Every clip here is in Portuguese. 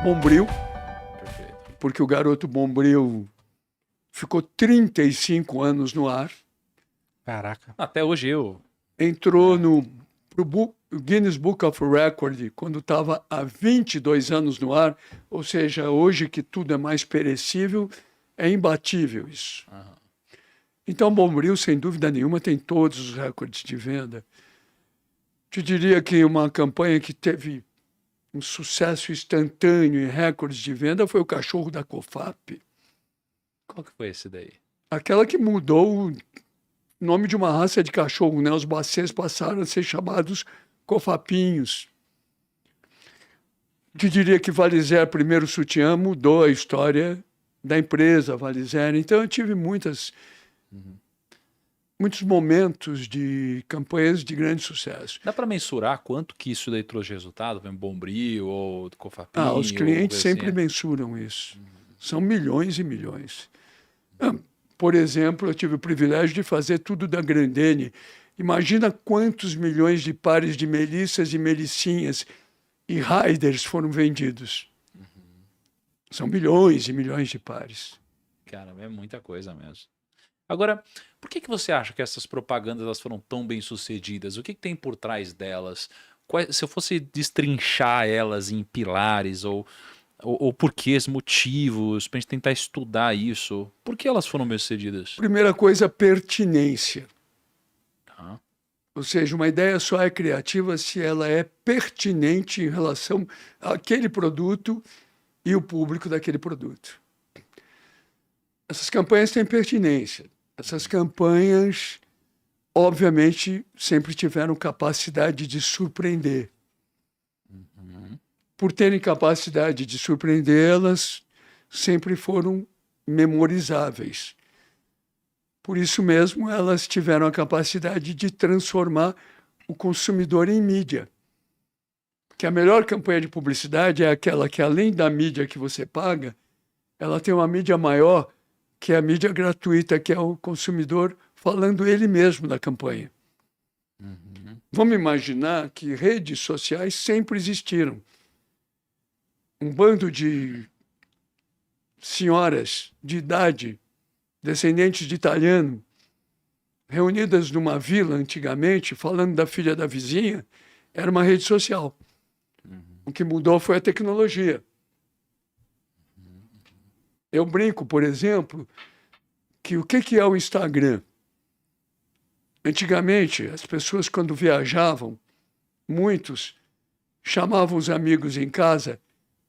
Bombril, Perfeito. porque o Garoto Bombril ficou 35 anos no ar. Caraca. Até hoje eu... Entrou no Guinness Book of Record quando estava há 22 anos no ar, ou seja, hoje que tudo é mais perecível, é imbatível isso. Aham. Então, Bombril, sem dúvida nenhuma, tem todos os recordes de venda. Te diria que uma campanha que teve um sucesso instantâneo em recordes de venda foi o Cachorro da Cofap. Qual que foi esse daí? Aquela que mudou o nome de uma raça de cachorro, né? Os bacês passaram a ser chamados cofapinhos. Te diria que Valizer, primeiro sutiã, mudou a história da empresa Valizer. Então, eu tive muitos momentos de campanhas de grande sucesso. Dá para mensurar quanto que isso daí trouxe de resultado? Vem Bombril ou Cofapinho? Os clientes ou sempre assim? mensuram isso. São milhões e milhões. Por exemplo, eu tive o privilégio de fazer tudo da Grandene. Imagina quantos milhões de pares de melissas e melicinhas e riders foram vendidos. São milhões e milhões de pares. Cara, é muita coisa mesmo. Agora, por que você acha que essas propagandas elas foram tão bem sucedidas? O que tem por trás delas? Se eu fosse destrinchar elas em pilares ou porquês, motivos, para a gente tentar estudar isso, por que elas foram bem sucedidas? Primeira coisa, pertinência. Tá. Ou seja, uma ideia só é criativa se ela é pertinente em relação àquele produto e o público daquele produto. Essas campanhas têm pertinência. Essas campanhas, obviamente, sempre tiveram capacidade de surpreender. Por terem capacidade de surpreender, elas sempre foram memorizáveis. Por isso mesmo, elas tiveram a capacidade de transformar o consumidor em mídia. Que a melhor campanha de publicidade é aquela que, além da mídia que você paga, ela tem uma mídia maior, que é a mídia gratuita, que é o consumidor falando ele mesmo da campanha. Vamos imaginar que redes sociais sempre existiram. Um bando de senhoras de idade, descendentes de italiano, reunidas numa vila antigamente, falando da filha da vizinha, era uma rede social. O que mudou foi a tecnologia. Eu brinco, por exemplo, que o que é o Instagram? Antigamente, as pessoas, quando viajavam, muitos chamavam os amigos em casa,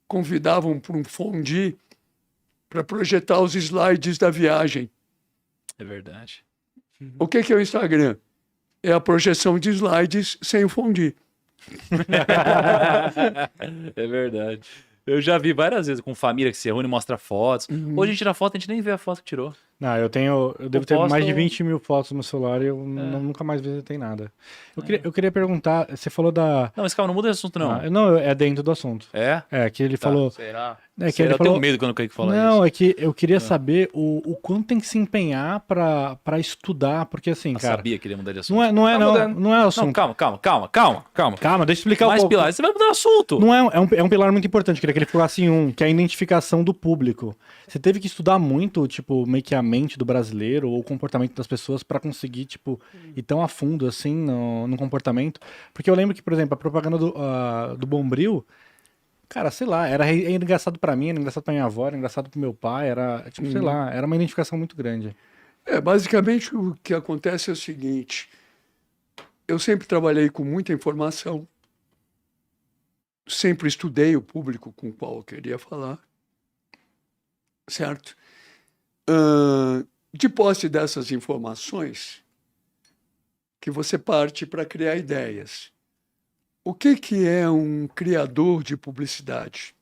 convidavam para um fondue para projetar os slides da viagem. É verdade. O que é o Instagram? É a projeção de slides sem o fondue. É verdade. Eu já vi várias vezes com família que se reúne e mostra fotos. Hoje a gente tira foto, a gente nem vê a foto que tirou. Não, eu devo ter posto- mais de 20 mil fotos no meu celular e eu nunca mais visitei nada. Eu queria perguntar, você falou da... Não, mas calma, não muda esse assunto não. Não, é dentro do assunto. É? É, que ele Tá, falou... será? É que Será? ele Eu falou... tenho medo quando o Kaique fala isso. Não, é que eu queria saber o quanto tem que se empenhar pra estudar, porque assim, Eu cara... sabia que ele ia mudar de assunto. Não é Não, assunto. calma. Calma, deixa eu explicar um Mais pouco. pilares, você vai mudar o assunto. Não é um pilar muito importante, eu queria que ele falasse em um, que é a identificação do público. Você teve que estudar muito, tipo, meio que a mente do brasileiro ou o comportamento das pessoas pra conseguir, tipo, ir tão a fundo, assim, no comportamento. Porque eu lembro que, por exemplo, a propaganda do Bombril, cara, sei lá, era engraçado pra mim, era engraçado pra minha avó, era engraçado pro meu pai, era, tipo, sei lá, era uma identificação muito grande. Basicamente, o que acontece é o seguinte. Eu sempre trabalhei com muita informação. Sempre estudei o público com o qual eu queria falar. Certo? De posse dessas informações, que você parte para criar ideias. O que é um criador de publicidade?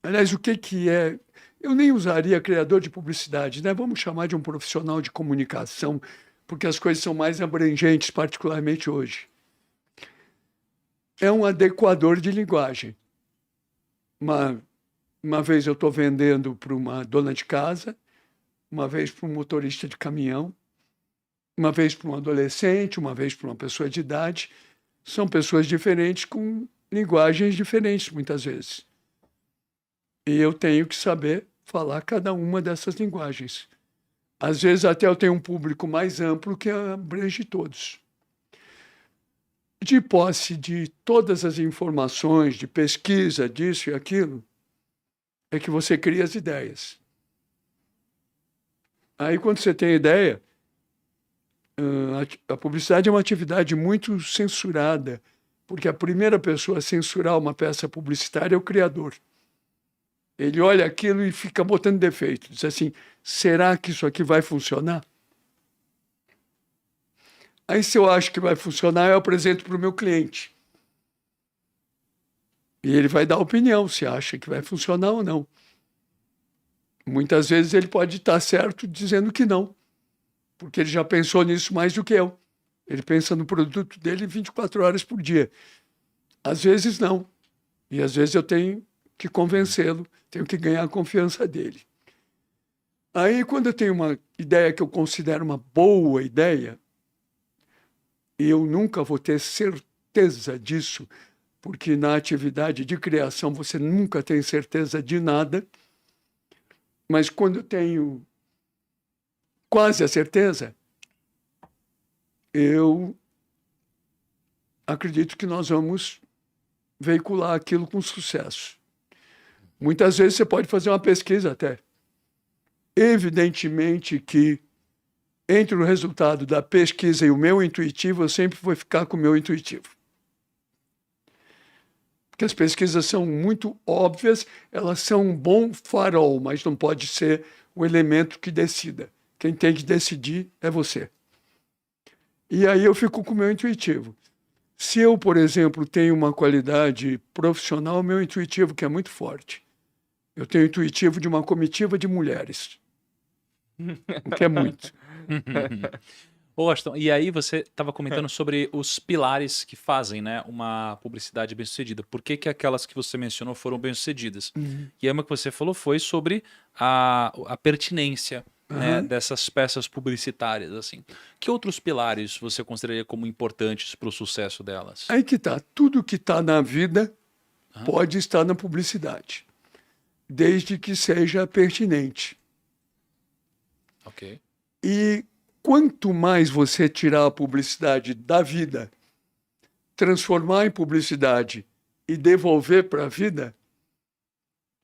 Aliás, o que é... Eu nem usaria criador de publicidade, né? Vamos chamar de um profissional de comunicação, porque as coisas são mais abrangentes, particularmente hoje. É um adequador de linguagem. Uma vez eu estou vendendo para uma dona de casa, uma vez para um motorista de caminhão, uma vez para um adolescente, uma vez para uma pessoa de idade. São pessoas diferentes com linguagens diferentes, muitas vezes. E eu tenho que saber falar cada uma dessas linguagens. Às vezes até eu tenho um público mais amplo que abrange todos. De posse de todas as informações, de pesquisa, disso e aquilo, é que você cria as ideias. Aí, quando você tem ideia, a publicidade é uma atividade muito censurada, porque a primeira pessoa a censurar uma peça publicitária é o criador. Ele olha aquilo e fica botando defeito. Diz assim, será que isso aqui vai funcionar? Aí, se eu acho que vai funcionar, eu apresento para o meu cliente. E ele vai dar opinião, se acha que vai funcionar ou não. Muitas vezes ele pode estar certo dizendo que não, porque ele já pensou nisso mais do que eu. Ele pensa no produto dele 24 horas por dia. Às vezes não. E às vezes eu tenho que convencê-lo, tenho que ganhar a confiança dele. Aí, quando eu tenho uma ideia que eu considero uma boa ideia, eu nunca vou ter certeza disso, porque na atividade de criação você nunca tem certeza de nada, mas quando eu tenho quase a certeza, eu acredito que nós vamos veicular aquilo com sucesso. Muitas vezes você pode fazer uma pesquisa até. Evidentemente que entre o resultado da pesquisa e o meu intuitivo, eu sempre vou ficar com o meu intuitivo. Porque as pesquisas são muito óbvias, elas são um bom farol, mas não pode ser o elemento que decida. Quem tem que decidir é você. E aí eu fico com o meu intuitivo. Se eu, por exemplo, tenho uma qualidade profissional, meu intuitivo que é muito forte. Eu tenho o intuitivo de uma comitiva de mulheres. O que é muito. Ô, Aston, e aí você estava comentando sobre os pilares que fazem, né, uma publicidade bem-sucedida. Por que que aquelas que você mencionou foram bem-sucedidas? E aí uma que você falou foi sobre a pertinência, né, dessas peças publicitárias, assim. Que outros pilares você consideraria como importantes para o sucesso delas? Aí que tá. Tudo que está na vida pode estar na publicidade, desde que seja pertinente. Ok. E quanto mais você tirar a publicidade da vida, transformar em publicidade e devolver para a vida,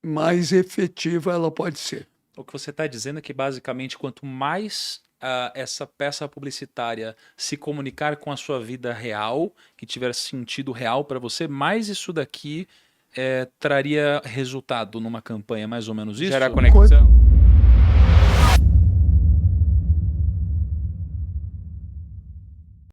mais efetiva ela pode ser. O que você está dizendo é que, basicamente, quanto mais essa peça publicitária se comunicar com a sua vida real, que tiver sentido real para você, mais isso daqui traria resultado numa campanha, mais ou menos isso? Gerar conexão.